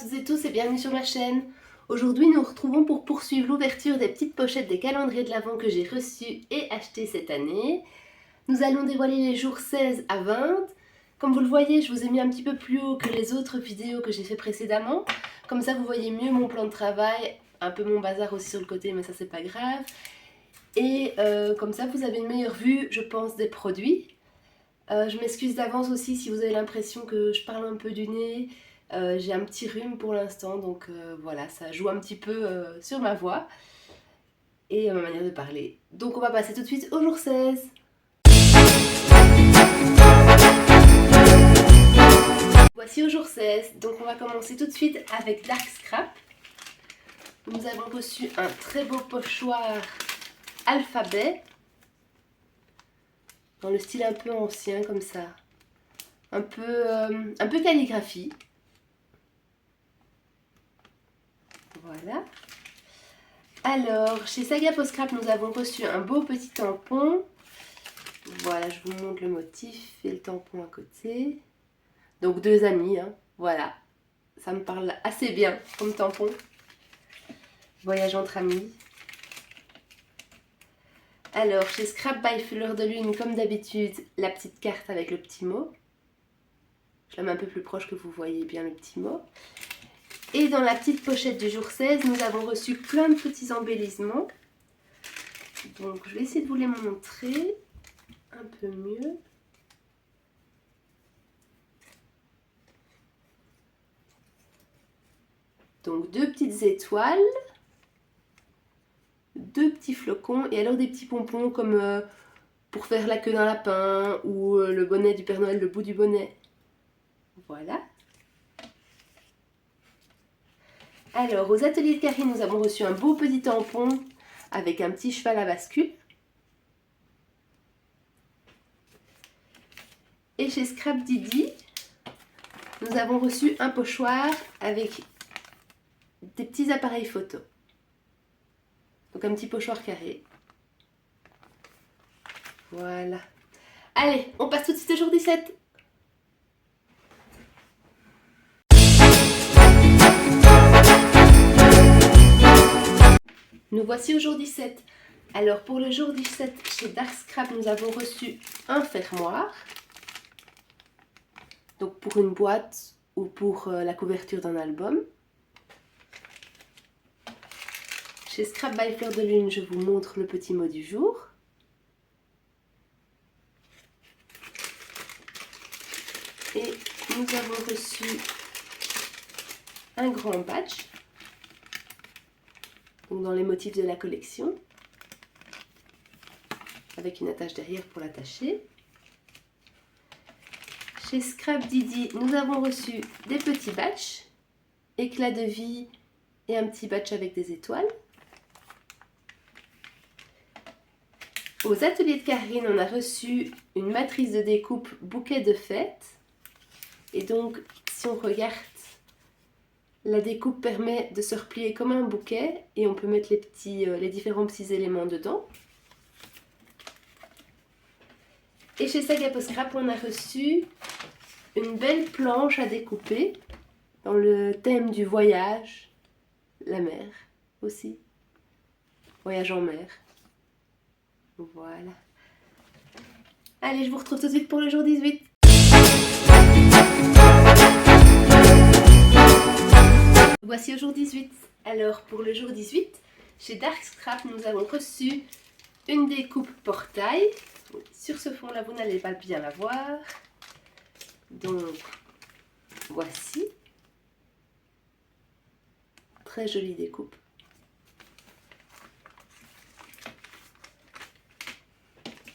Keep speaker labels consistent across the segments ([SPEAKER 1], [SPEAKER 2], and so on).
[SPEAKER 1] toutes et tous et bienvenue sur ma chaîne. Aujourd'hui nous nous retrouvons pour poursuivre l'ouverture des petites pochettes des calendriers de l'Avent que j'ai reçus et achetés cette année. Nous allons dévoiler les jours 16 à 20. Comme vous le voyez, je vous ai mis un petit peu plus haut que les autres vidéos que j'ai fait précédemment. Comme ça vous voyez mieux mon plan de travail, un peu mon bazar aussi sur le côté mais ça c'est pas grave. Et comme ça vous avez une meilleure vue je pense des produits. Je m'excuse d'avance aussi si vous avez l'impression que je parle un peu du nez. J'ai un petit rhume pour l'instant, donc voilà, ça joue un petit peu sur ma voix et ma manière de parler. Donc on va passer tout de suite au jour 16. Voici au jour 16, donc on va commencer tout de suite avec Dark Scrap. Nous avons reçu un très beau pochoir alphabet, dans le style un peu ancien comme ça, un peu calligraphie. Voilà. Alors, chez Saga Post Scrap, nous avons reçu un beau petit tampon. Voilà, je vous montre le motif et le tampon à côté. Donc deux amis, hein. Voilà. Ça me parle assez bien comme tampon. Voyage entre amis. Alors, chez Scrap by Fleur de Lune, comme d'habitude, la petite carte avec le petit mot. Je la mets un peu plus proche que vous voyez bien le petit mot. Et dans la petite pochette du jour 16, nous avons reçu plein de petits embellissements. Donc, je vais essayer de vous les montrer un peu mieux. Donc, deux petites étoiles, deux petits flocons et alors des petits pompons comme pour faire la queue d'un lapin ou le bonnet du Père Noël, le bout du bonnet. Voilà. Alors, aux ateliers de Karine, nous avons reçu un beau petit tampon avec un petit cheval à bascule. Et chez Scrap Didi, nous avons reçu un pochoir avec des petits appareils photo. Donc un petit pochoir carré. Voilà. Allez, on passe tout de suite au jour 17. Nous voici au jour 17. Alors pour le jour 17, chez Dark Scrap, nous avons reçu un fermoir. Donc pour une boîte ou pour la couverture d'un album. Chez Scrap by Fleur de Lune, je vous montre le petit mot du jour. Et nous avons reçu un grand badge, donc dans les motifs de la collection, avec une attache derrière pour l'attacher. Chez Scrap Didi, nous avons reçu des petits badges, éclat de vie et un petit badge avec des étoiles. Aux ateliers de Karine, on a reçu une matrice de découpe bouquet de fête. Et donc, si on regarde, la découpe permet de se replier comme un bouquet et on peut mettre les différents petits éléments dedans. Et chez Saga Post Scrap, on a reçu une belle planche à découper dans le thème du voyage, la mer aussi, voyage en mer. Voilà. Allez, je vous retrouve tout de suite pour le jour 18. Voici au jour 18. Alors pour le jour 18, chez Dark Scrap, nous avons reçu une découpe portail. Sur ce fond là, vous n'allez pas bien la voir. Donc voici. Très jolie découpe.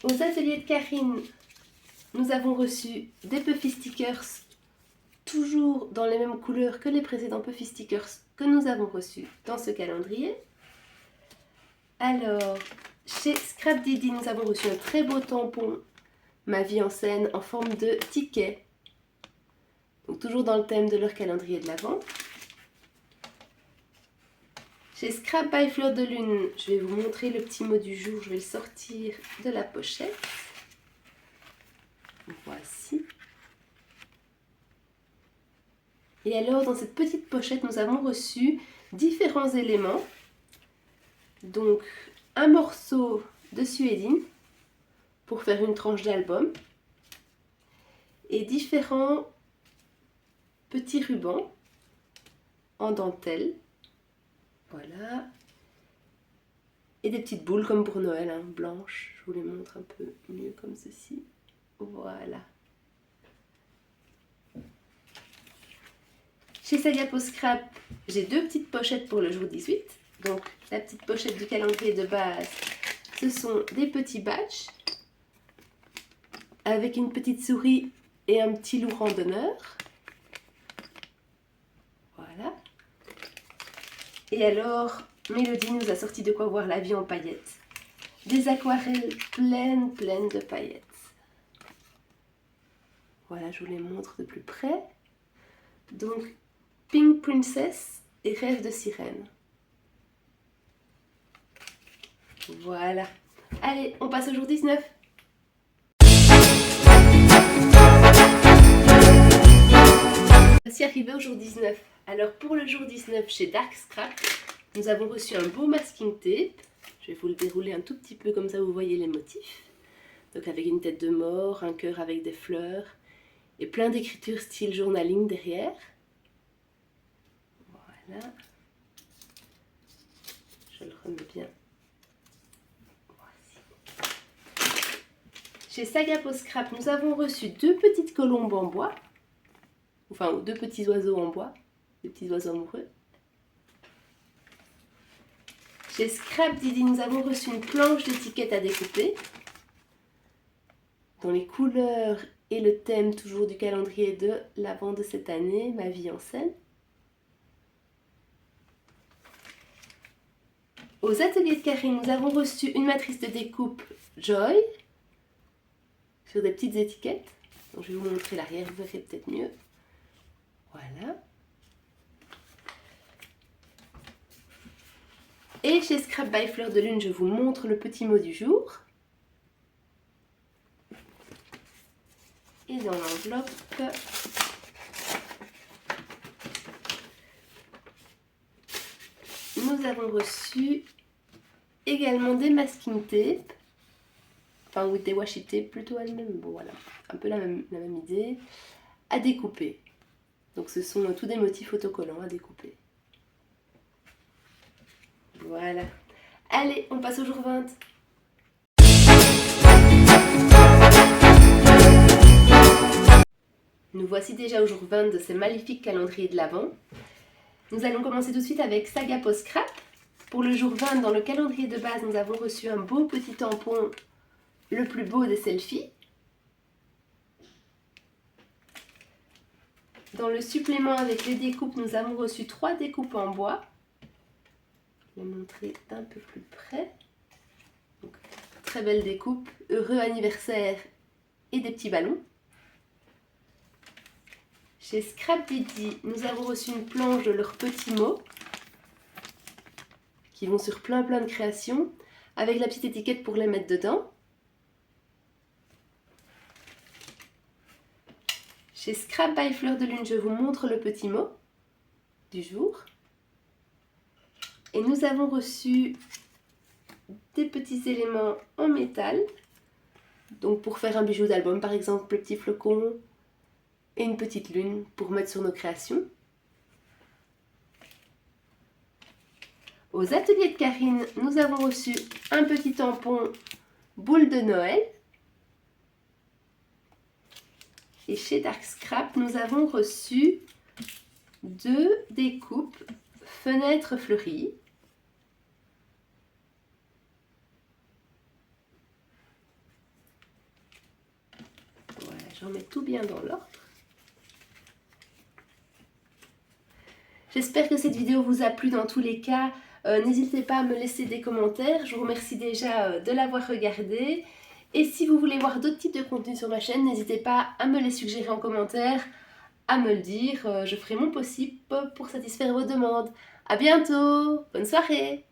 [SPEAKER 1] Aux ateliers de Karine, nous avons reçu des Puffy Stickers, toujours dans les mêmes couleurs que les précédents Puffy Stickers que nous avons reçus dans ce calendrier. Alors, chez Scrap Didi, nous avons reçu un très beau tampon, Ma vie en scène, en forme de ticket. Donc toujours dans le thème de leur calendrier de l'Avent. Chez Scrap by Fleur de Lune, je vais vous montrer le petit mot du jour, je vais le sortir de la pochette. Voici. Et alors dans cette petite pochette nous avons reçu différents éléments. Donc un morceau de suédine pour faire une tranche d'album et différents petits rubans en dentelle. Voilà. Et des petites boules comme pour Noël, hein, blanches. Je vous les montre un peu mieux comme ceci. Voilà. Chez Saga Post Scrap, j'ai deux petites pochettes pour le jour 18. Donc la petite pochette du calendrier de base, ce sont des petits badges avec une petite souris et un petit loup randonneur. Voilà. Et alors, Mélodie nous a sorti de quoi voir la vie en paillettes. Des aquarelles pleines de paillettes. Voilà, je vous les montre de plus près. Donc, Pink Princess et Rêve de sirène. Voilà. Allez, on passe au jour 19. Voici arrivé au jour 19. Alors pour le jour 19 chez Dark Scrap, nous avons reçu un beau masking tape. Je vais vous le dérouler un tout petit peu comme ça vous voyez les motifs. Donc avec une tête de mort, un cœur avec des fleurs et plein d'écritures style journaling derrière. Voilà. Je le remets bien. Voici. Chez Saga Post Scrap, nous avons reçu deux petites colombes en bois. Enfin, deux petits oiseaux en bois. Des petits oiseaux amoureux. Chez Scrap Didi, nous avons reçu une planche d'étiquettes à découper. Dans les couleurs et le thème toujours du calendrier de l'Avent de cette année, Ma vie en scène. Aux ateliers de Karine, nous avons reçu une matrice de découpe Joy sur des petites étiquettes. Donc, je vais vous montrer l'arrière, vous verrez peut-être mieux. Voilà. Et chez Scrap by Fleur de Lune, je vous montre le petit mot du jour. Et dans l'enveloppe, nous avons reçu également des masking tape, enfin ou des washi tape plutôt elles-mêmes, bon voilà, un peu la même idée, à découper. Donc ce sont tous des motifs autocollants à découper. Voilà. Allez, on passe au jour 20. Nous voici déjà au jour 20 de ce magnifique calendrier de l'Avent. Nous allons commencer tout de suite avec Saga Post Scrap. Pour le jour 20, dans le calendrier de base, nous avons reçu un beau petit tampon, le plus beau des selfies. Dans le supplément avec les découpes, nous avons reçu 3 découpes en bois. Je vais montrer d'un peu plus près. Donc, très belle découpe, heureux anniversaire et des petits ballons. Chez Scrap Didi, nous avons reçu une planche de leurs petits mots qui vont sur plein de créations avec la petite étiquette pour les mettre dedans. Chez Scrap by Fleur de Lune, je vous montre le petit mot du jour. Et nous avons reçu des petits éléments en métal. Donc pour faire un bijou d'album, par exemple, le petit flocon et une petite lune pour mettre sur nos créations. Aux ateliers de Karine, nous avons reçu un petit tampon boule de Noël. Et chez Dark Scrap, nous avons reçu 2 découpes fenêtres fleuries. Voilà, j'en mets tout bien dans l'ordre. J'espère que cette vidéo vous a plu dans tous les cas. N'hésitez pas à me laisser des commentaires. Je vous remercie déjà de l'avoir regardé. Et si vous voulez voir d'autres types de contenus sur ma chaîne, n'hésitez pas à me les suggérer en commentaire, à me le dire. Je ferai mon possible pour satisfaire vos demandes. À bientôt, bonne soirée!